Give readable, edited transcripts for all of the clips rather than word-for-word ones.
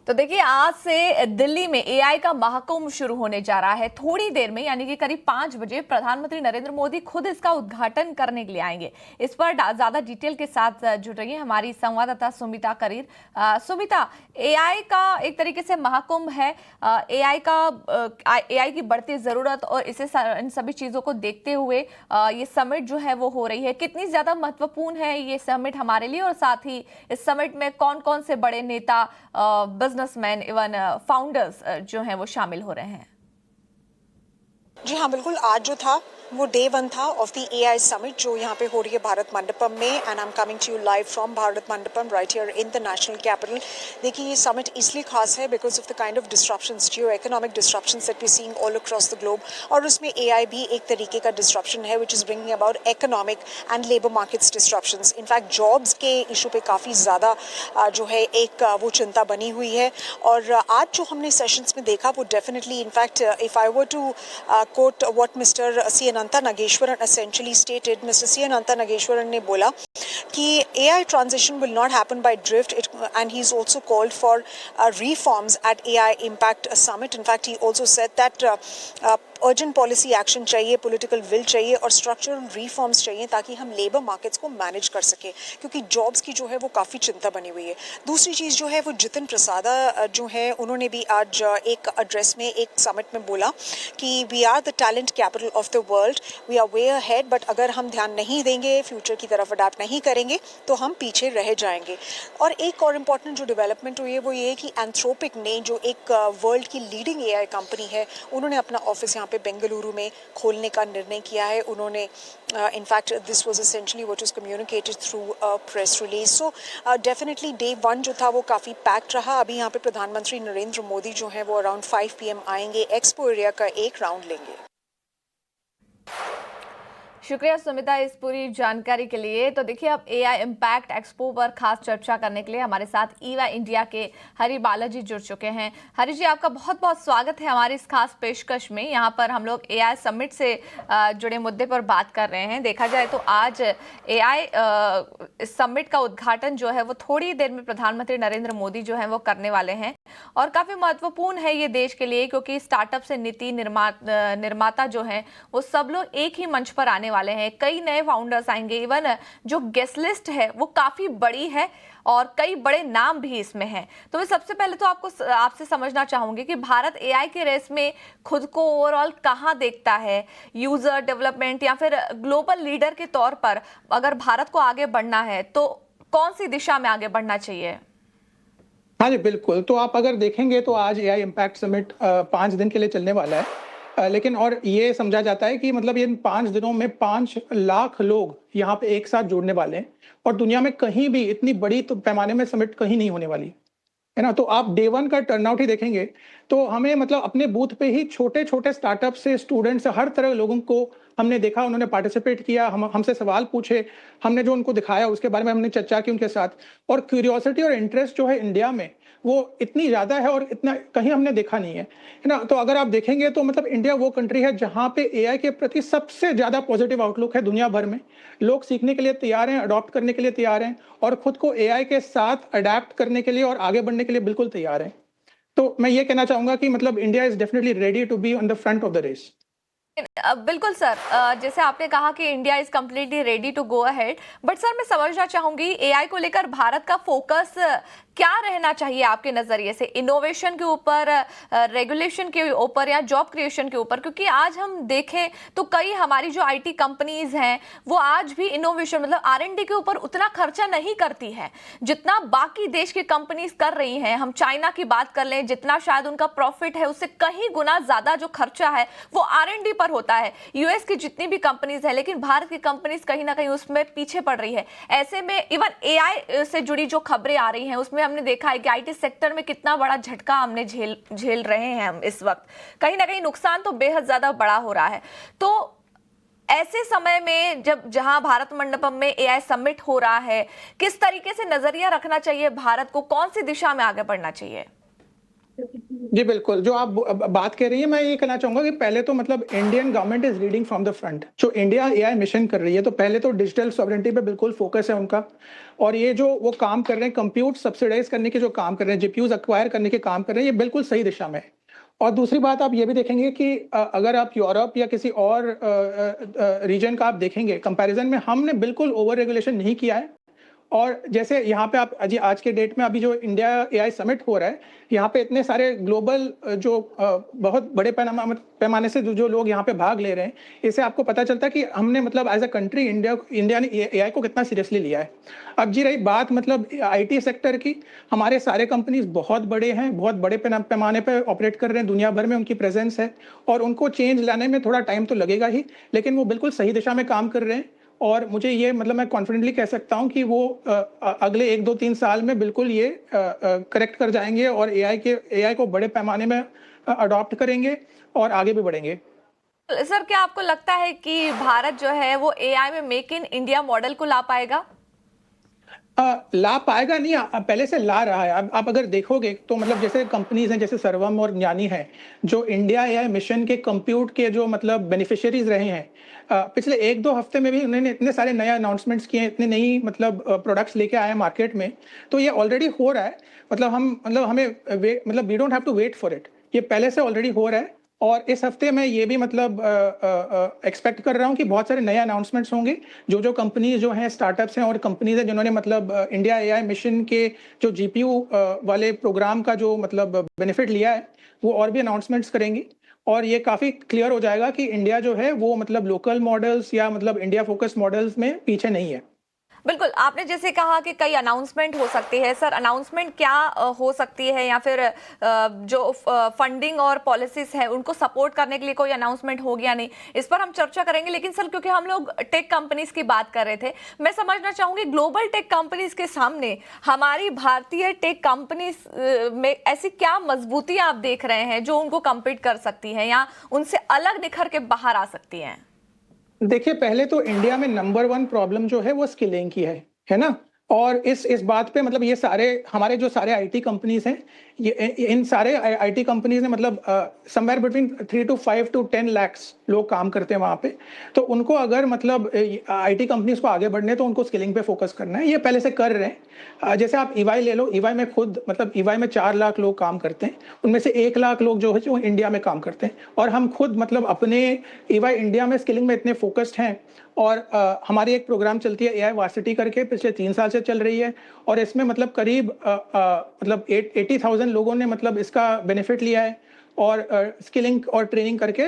तो देखिए, आज से दिल्ली में एआई का महाकुंभ शुरू होने जा रहा है। थोड़ी देर में यानी कि करीब 5 बजे प्रधानमंत्री नरेंद्र मोदी खुद इसका उद्घाटन करने के लिए आएंगे। इस पर ज्यादा डिटेल के साथ जुड़ रही है हमारी संवाददाता सुमिता करीर। सुमिता, एआई का एक तरीके से महाकुंभ है। एआई की बढ़ती जरूरत और इसे इन सभी चीजों को देखते हुए ये समिट जो है वो हो रही है। कितनी ज्यादा महत्वपूर्ण है ये समिट हमारे लिए, और साथ ही इस समिट में कौन कौन से बड़े नेता, बिजनेसमैन, इवन फाउंडर्स जो हैं वो शामिल हो रहे हैं? जी हाँ, बिल्कुल। आज जो था वो डे 1 था ऑफ द एआई समिट जो यहाँ पे हो रही है भारत मंडपम में, and I am coming to you live from Bharat Mandapam right here in the national capital. देखिए, ये समिट इसलिए खास है because of the kind of disruptions, geo economic disruptions that we seeing all across the globe, और उसमें AI भी एक तरीके का डिस्ट्रप्शन है which is bringing about economic and labour markets disruptions. In fact jobs के इशू पे काफ़ी ज़्यादा जो है एक वो चिंता बनी हुई है। और आज जो हमने सेशंस में देखा वो definitely, in fact if I were to quote what mister C Ananta Nageswaran essentially stated, Mr. C. Ananta Nageshwaran ने बोला कि AI transition will not happen by drift, and he's also called for reforms at AI Impact Summit. In fact, he also said that urgent policy action चाहिए, political will चाहिए और structural reforms चाहिए ताकि हम labour markets को manage कर सकें, क्योंकि जॉब्स की जो है वो काफ़ी चिंता बनी हुई है। दूसरी चीज़ जो है वो जितिन प्रसादा जो है उन्होंने भी आज एक एड्रेस में एक समिट में बोला कि we are the talent capital of the world, we are way ahead, but अगर हम ध्यान नहीं देंगे, फ्यूचर की तरफ अडाप्ट नहीं करेंगे तो हम पीछे रह जाएंगे। और एक और इम्पॉर्टेंट जो डेवलपमेंट हुई है वो ये है कि एंथ्रोपिक ने, जो एक वर्ल्ड की लीडिंग एआई कंपनी है, उन्होंने अपना ऑफिस पे बेंगलुरु में खोलने का निर्णय किया है। उन्होंने in fact this was essentially what was communicated through a press release. So definitely day 1 जो था वो काफ़ी पैक्ड रहा। अभी यहाँ पे प्रधानमंत्री नरेंद्र मोदी जो है वो अराउंड 5 PM आएंगे, एक्सपो एरिया का एक राउंड लेंगे। शुक्रिया सुमिता इस पूरी जानकारी के लिए। तो देखिए, अब एआई इम्पैक्ट एक्सपो पर खास चर्चा करने के लिए हमारे साथ ईवा इंडिया के हरि बालाजी जुड़ चुके हैं। हरि जी, आपका बहुत बहुत स्वागत है हमारी इस खास पेशकश में। यहाँ पर हम लोग एआई समिट से जुड़े मुद्दे पर बात कर रहे हैं। देखा जाए तो आज एआई समिट का उद्घाटन जो है वो थोड़ी देर में प्रधानमंत्री नरेंद्र मोदी जो है वो करने वाले हैं, और काफी महत्वपूर्ण है ये देश के लिए, क्योंकि स्टार्टअप से नीति निर्माता जो है वो सब लोग एक ही मंच पर आने वाले हैं। कई नए फाउंडर्स आएंगे, इवन जो गेस्ट लिस्ट है वो काफी बड़ी है और कई बड़े नाम भी इसमें हैं। तो मैं सबसे पहले तो आपसे समझना चाहूंगी कि भारत एआई के रेस में खुद को ओवरऑल कहां देखता है, यूजर डेवलपमेंट या फिर ग्लोबल लीडर के तौर पर अगर भारत को आगे बढ़ना है तो कौन सी दिशा में आगे बढ़ना चाहिए? हाँ जी, बिल्कुल। तो आप अगर देखेंगे तो आज एआई इम्पैक्ट समिट 5 दिन के लिए चलने वाला है। लेकिन और ये समझा जाता है कि मतलब इन 5 दिनों में 5 लाख लोग यहाँ पे एक साथ जुड़ने वाले हैं, और दुनिया में कहीं भी इतनी बड़ी तो पैमाने में समिट कहीं नहीं होने वाली है ना। तो आप डे 1 का टर्नआउट ही देखेंगे तो हमें मतलब अपने बूथ पे ही छोटे-छोटे स्टार्टअप से, स्टूडेंट से, हर तरह के लोगों को हमने देखा। उन्होंने पार्टिसिपेट किया, हमसे सवाल पूछे, हमने जो उनको दिखाया उसके बारे में हमने चर्चा की उनके साथ। और क्यूरियोसिटी और इंटरेस्ट जो है इंडिया में वो इतनी ज़्यादा है और इतना कहीं हमने देखा नहीं है ना। तो अगर आप देखेंगे तो मतलब इंडिया वो कंट्री है जहाँ पे एआई के प्रति सबसे ज़्यादा पॉजिटिव आउटलुक है दुनिया भर में। लोग सीखने के लिए तैयार हैं, अडॉप्ट करने के लिए तैयार हैं, और खुद को एआई के साथ अडैप्ट करने के लिए और आगे बढ़ने के लिए बिल्कुल तैयार हैं। तो मैं ये कहना चाहूंगा कि मतलब India is definitely ready to be on the front of the race. बिल्कुल सर, जैसे आपने कहा कि India is completely ready to go ahead, but sir मैं समझना चाहूंगी एआई को लेकर भारत का फोकस क्या रहना चाहिए आपके नजरिए से? इनोवेशन के ऊपर, रेगुलेशन के ऊपर, या जॉब क्रिएशन के ऊपर? क्योंकि आज हम देखें तो कई हमारी जो आईटी कंपनीज हैं वो आज भी इनोवेशन मतलब आरएनडी के ऊपर उतना खर्चा नहीं करती है जितना बाकी देश की कंपनीज कर रही हैं। हम चाइना की बात कर लें, जितना शायद उनका प्रॉफिट है उससे कहीं गुना ज्यादा जो खर्चा है वो आरएनडी पर होता है। यूएस की जितनी भी कंपनीज है, लेकिन भारत की कंपनीज कहीं ना कहीं उसमें पीछे पड़ रही है। ऐसे में इवन एआई से जुड़ी जो खबरें आ रही हैं उसमें हमने देखा है कि आईटी सेक्टर में कितना बड़ा झटका हमने झेल रहे हैं हम इस वक्त। कहीं ना कहीं नुकसान तो बेहद ज्यादा बड़ा हो रहा है। तो ऐसे समय में जहां भारत मंडपम में एआई समिट हो रहा है, किस तरीके से नजरिया रखना चाहिए भारत को? कौन सी दिशा में आगे बढ़ना चाहिए? जी, बिल्कुल, जो आप बात कह रही हैं, मैं ये कहना चाहूँगा कि पहले तो मतलब Indian government is leading from the front. जो इंडिया एआई मिशन कर रही है, तो पहले तो डिजिटल सॉवरेनिटी पे बिल्कुल फ़ोकस है उनका। और ये जो वो काम कर रहे हैं, कंप्यूट सब्सिडाइज़ करने के जो काम कर रहे हैं, जीपीयूज़ एक्वायर करने के काम कर रहे हैं, ये बिल्कुल सही दिशा में है। और दूसरी बात आप ये भी देखेंगे कि अगर आप यूरोप या किसी और रीजन का आप देखेंगे, कंपैरिज़न में हमने बिल्कुल ओवर रेगुलेशन नहीं किया है। और जैसे यहाँ पे आप अजी आज के डेट में अभी जो इंडिया एआई समिट हो रहा है, यहाँ पे इतने सारे ग्लोबल बहुत बड़े पैमाने से जो लोग यहाँ पे भाग ले रहे हैं, इससे आपको पता चलता है कि हमने मतलब एज़ अ कंट्री इंडिया ने एआई को कितना सीरियसली लिया है। अब जी रही बात मतलब आईटी सेक्टर की, हमारे सारे कंपनीज़ बहुत बड़े हैं, बहुत बड़े पैमाने पे ऑपरेट कर रहे हैं, दुनिया भर में उनकी प्रेज़ेंस है और उनको चेंज लाने में थोड़ा टाइम तो लगेगा ही, लेकिन वो बिल्कुल सही दिशा में काम कर रहे हैं। और मुझे ये मतलब मैं कॉन्फिडेंटली कह सकता हूँ कि वो अगले 1, 2, 3 साल में बिल्कुल ये करेक्ट कर जाएँगे और एआई को बड़े पैमाने में अडॉप्ट करेंगे और आगे भी बढ़ेंगे। सर, क्या आपको लगता है कि भारत जो है वो एआई में मेक इन इंडिया मॉडल को ला पाएगा? ला पाएगा नहीं, पहले से ला रहा है। अब आप अगर देखोगे तो मतलब जैसे कंपनीज़ हैं, जैसे सर्वम और ज्ञानी हैं, जो इंडिया एआई मिशन के कंप्यूट के जो मतलब बेनिफिशियरीज़ रहे हैं। पिछले 1-2 हफ्ते में भी उन्होंने इतने सारे नए अनाउंसमेंट्स किए हैं, इतनी नई मतलब प्रोडक्ट्स लेके आए हैं मार्केट में, तो ये ऑलरेडी हो रहा है। मतलब हमें we don't have to wait for it. ये पहले से ऑलरेडी हो रहा है और इस हफ्ते मैं ये भी मतलब एक्सपेक्ट कर रहा हूँ कि बहुत सारे नए अनाउंसमेंट्स होंगे। जो कंपनीज़ जो हैं, स्टार्टअप्स हैं और कंपनीज़ हैं जिन्होंने मतलब इंडिया एआई मिशन के जो जीपीयू वाले प्रोग्राम का जो मतलब बेनिफिट लिया है, वो और भी अनाउंसमेंट्स करेंगी। और ये काफ़ी क्लियर हो जाएगा कि इंडिया जो है वो मतलब लोकल मॉडल्स या मतलब इंडिया फ़ोकस्ड मॉडल्स में पीछे नहीं है। बिल्कुल, आपने जैसे कहा कि कई अनाउंसमेंट हो सकती है। सर, अनाउंसमेंट क्या हो सकती है, या फिर जो फंडिंग और पॉलिसीज़ हैं, उनको सपोर्ट करने के लिए कोई अनाउंसमेंट होगी या नहीं? इस पर हम चर्चा करेंगे, लेकिन सर क्योंकि हम लोग टेक कंपनीज़ की बात कर रहे थे, मैं समझना चाहूँगी ग्लोबल टेक कंपनीज़ के सामने हमारी भारतीय टेक कंपनीज़ में ऐसी क्या मजबूती आप देख रहे हैं, जो उनको कम्पीट कर सकती हैं या उनसे अलग निखर के बाहर आ सकती हैं? देखिए, पहले तो इंडिया में नंबर 1 प्रॉब्लम जो है वो स्किलिंग की है ना? और इस बात पे मतलब ये सारे हमारे जो सारे आईटी कंपनीज़ हैं, ये इन सारे आईटी कंपनीज़ ने मतलब somewhere between 3 to 5 to 10 lakhs लोग काम करते हैं वहाँ पे। तो उनको अगर मतलब आईटी कंपनीज़ को आगे बढ़ने, तो उनको स्किलिंग पे फ़ोकस करना है, ये पहले से कर रहे हैं। जैसे आप ईवाई ले लो, ईवाई में खुद मतलब ईवाई में 4 लाख लोग काम करते हैं, उनमें से 1 लाख लोग जो इंडिया में काम करते हैं। और हम खुद मतलब अपने ईवाई इंडिया में स्किलिंग में इतने फ़ोकस्ड हैं। और हमारी एक प्रोग्राम चलती है एआई वार्सिटी करके, पिछले 3 साल से चल रही है और इसमें मतलब करीब मतलब 80,000 लोगों ने मतलब इसका बेनिफिट लिया है और स्किलिंग और ट्रेनिंग करके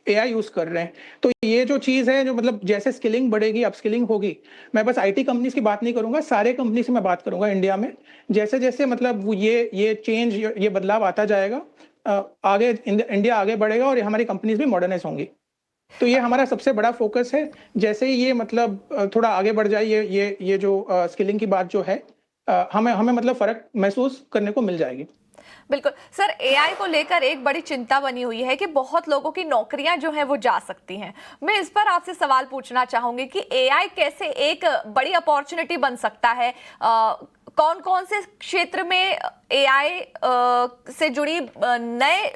एआई यूज़ कर रहे हैं। तो ये जो चीज़ है, जो मतलब जैसे स्किलिंग बढ़ेगी, अपस्किलिंग होगी, मैं बस आईटी कंपनीज़ की बात नहीं करूँगा, सारे कंपनी से मैं बात करूँगा इंडिया में। जैसे-जैसे मतलब वो ये चेंज, ये बदलाव आता जाएगा, आगे इंडिया आगे बढ़ेगा और हमारी कंपनीज़ भी मॉडर्नाइज़ होंगी। तो ये हमारा सबसे बड़ा फ़ोकस है। जैसे ही ये मतलब थोड़ा आगे बढ़ जाए, ये जो स्किलिंग की बात जो है, हमें हमें मतलब फ़र्क महसूस करने को मिल जाएगी। बिल्कुल। सर, एआई को लेकर एक बड़ी चिंता बनी हुई है कि बहुत लोगों की नौकरियां जो हैं वो जा सकती हैं। मैं इस पर आपसे सवाल पूछना चाहूंगी कि एआई कैसे एक बड़ी अपॉर्चुनिटी बन सकता है? कौन-कौन से क्षेत्र में एआई से जुड़ी नए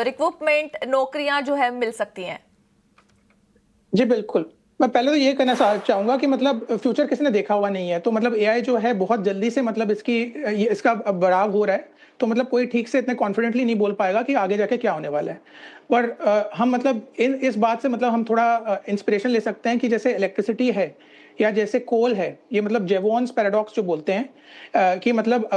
रिक्रूटमेंट नौकरियां जो है मिल सकती हैं? जी, बिल्कुल। मैं पहले तो ये कहना चाहूँगा कि मतलब फ्यूचर किसी ने देखा हुआ नहीं है, तो मतलब एआई जो है बहुत जल्दी से मतलब इसका बढ़ाव हो रहा है, तो मतलब कोई ठीक से इतने कॉन्फिडेंटली नहीं बोल पाएगा कि आगे जाके क्या होने वाला है। पर हम मतलब इस बात से मतलब हम थोड़ा इंस्पिरेशन ले सकते हैं कि जैसे इलेक्ट्रिसिटी है या जैसे कोल है, ये मतलब जेवॉन्स पैराडॉक्स जो बोलते हैं, कि मतलब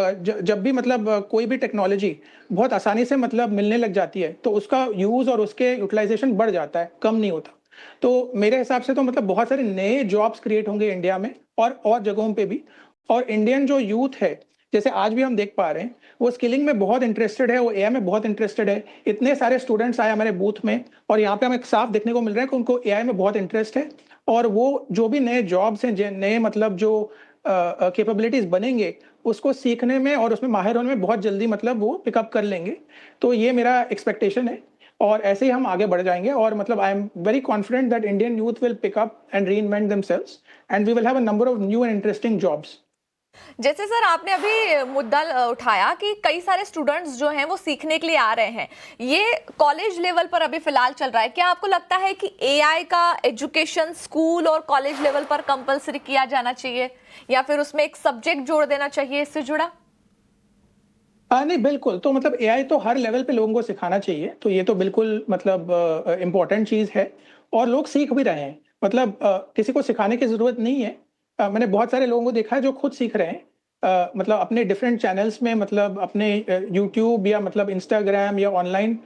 जब भी मतलब कोई भी टेक्नोलॉजी बहुत आसानी से मतलब मिलने लग जाती है, तो उसका यूज़ और उसके यूटिलाइज़ेशन बढ़ जाता है, कम नहीं होता। तो मेरे हिसाब से तो मतलब बहुत सारे नए जॉब्स क्रिएट होंगे इंडिया में और जगहों पे भी। और इंडियन जो यूथ है, जैसे आज भी हम देख पा रहे हैं, वो स्किलिंग में बहुत इंटरेस्टेड है, वो एआई में बहुत इंटरेस्टेड है। इतने सारे स्टूडेंट्स आए हमारे बूथ में और यहाँ पे हमें साफ देखने को मिल रहा है कि उनको एआई में बहुत इंटरेस्ट है। और वो जो भी नए जॉब्स हैं, नए मतलब जो कैपेबिलिटीज़ बनेंगे, उसको सीखने में और उसमें माहिर होने में बहुत जल्दी मतलब वो पिकअप कर लेंगे। तो ये मेरा एक्सपेक्टेशन है और ऐसे ही हम आगे बढ़ जाएँगे और मतलब I am very confident that Indian youth will pick up and reinvent themselves and we will have a number of new and interesting jobs. जैसे सर आपने अभी मुद्दा उठाया कि कई सारे स्टूडेंट्स जो हैं वो सीखने के लिए आ रहे हैं, ये कॉलेज लेवल पर अभी फिलहाल चल रहा है। क्या आपको लगता है कि एआई का एजुकेशन स्कूल और कॉलेज लेवल पर कंपलसरी किया जाना चाहिए, या फिर उसमें एक सब्जेक्ट जोड़ देना चाहिए इससे जुड़ा? नहीं बिल्कुल, तो मतलब एआई तो हर लेवल पे लोगों को सिखाना चाहिए, तो ये तो बिल्कुल मतलब इम्पोर्टेंट चीज़ है और लोग सीख भी रहे हैं। मतलब किसी को सिखाने की ज़रूरत नहीं है। मैंने बहुत सारे लोगों को देखा है जो खुद सीख रहे हैं। मतलब अपने डिफरेंट चैनल्स में मतलब अपने यूट्यूब या मतलब इंस्टाग्राम या ऑनलाइन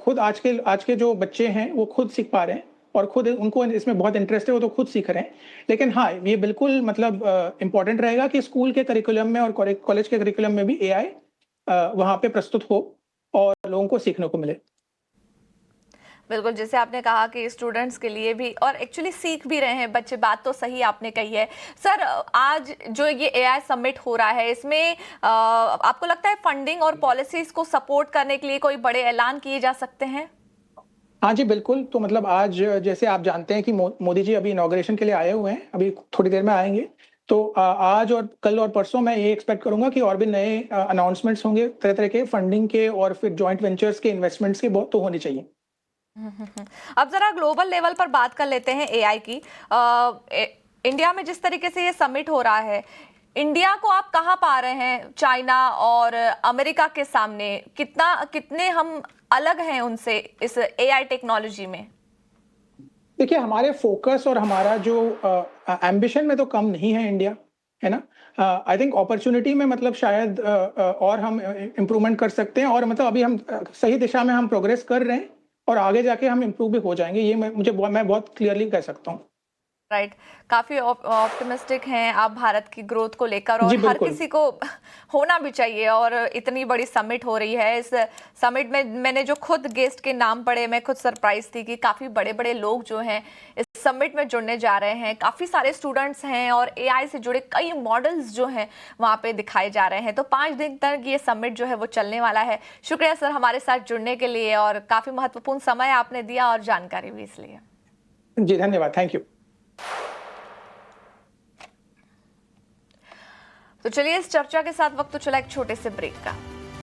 खुद आज के जो बच्चे हैं वो खुद सीख पा रहे हैं और खुद उनको इसमें बहुत इंटरेस्ट है, वो तो खुद सीख रहे हैं। लेकिन हाँ, ये बिल्कुल मतलब इम्पोर्टेंट रहेगा कि स्कूल के करिकुलम में और कॉलेज के करिकुलम में भी एआई वहाँ पे प्रस्तुत हो और लोगों को सीखने को मिले। बिल्कुल, जैसे आपने कहा कि स्टूडेंट्स के लिए भी, और एक्चुअली सीख भी रहे हैं बच्चे, बात तो सही आपने कही है। सर आज जो ये एआई समिट हो रहा है, इसमें आपको लगता है फंडिंग और पॉलिसीज को सपोर्ट करने के लिए कोई बड़े ऐलान किए जा सकते हैं? हाँ जी, बिल्कुल। तो मतलब आज जैसे आप जानते हैं कि मोदी जी अभी इनॉग्रेशन के लिए आए हुए हैं, अभी थोड़ी देर में आएँगे। तो आज और कल और परसों मैं ये एक्सपेक्ट करूँगा कि और भी नए अनाउंसमेंट्स होंगे तरह-तरह के फंडिंग के और फिर जॉइंट वेंचर्स के इन्वेस्टमेंट्स के बहुत तो होने चाहिए। अब जरा ग्लोबल लेवल पर बात कर लेते हैं एआई की। इंडिया में जिस तरीके से ये समिट हो रहा है, इंडिया को आप कहाँ पा रहे हैं चाइना और अमेरिका के सामने? कितने हम अलग हैं उनसे इस एआई टेक्नोलॉजी में? देखिए, हमारे फ़ोकस और हमारा जो एम्बिशन में तो कम नहीं है इंडिया, है ना? आई थिंक अपॉर्च्युनिटी में मतलब शायद और हम इम्प्रूवमेंट कर सकते हैं और मतलब अभी हम सही दिशा में हम प्रोग्रेस कर रहे हैं और आगे जाके हम इम्प्रूव भी हो जाएँगे। ये मैं बहुत क्लियरली कह सकता हूँ। राइट, काफी ऑप्टिमिस्टिक हैं आप भारत की ग्रोथ को लेकर, और जी, हर बिल्कुल। किसी को होना भी चाहिए। और इतनी बड़ी समिट हो रही है, इस समिट में मैंने जो खुद गेस्ट के नाम पढ़े, मैं खुद सरप्राइज थी कि काफी बड़े बड़े लोग जो हैं इस समिट में जुड़ने जा रहे हैं। काफी सारे स्टूडेंट्स हैं और एआई से जुड़े कई मॉडल्स जो हैं वहाँ पे दिखाए जा रहे हैं। तो 5 दिन तक ये समिट जो है वो चलने वाला है। शुक्रिया सर हमारे साथ जुड़ने के लिए, और काफी महत्वपूर्ण समय आपने दिया और जानकारी भी इसलिए। जी, धन्यवाद। Thank you. तो चलिए, इस चर्चा के साथ वक्त तो चला एक छोटे से ब्रेक का।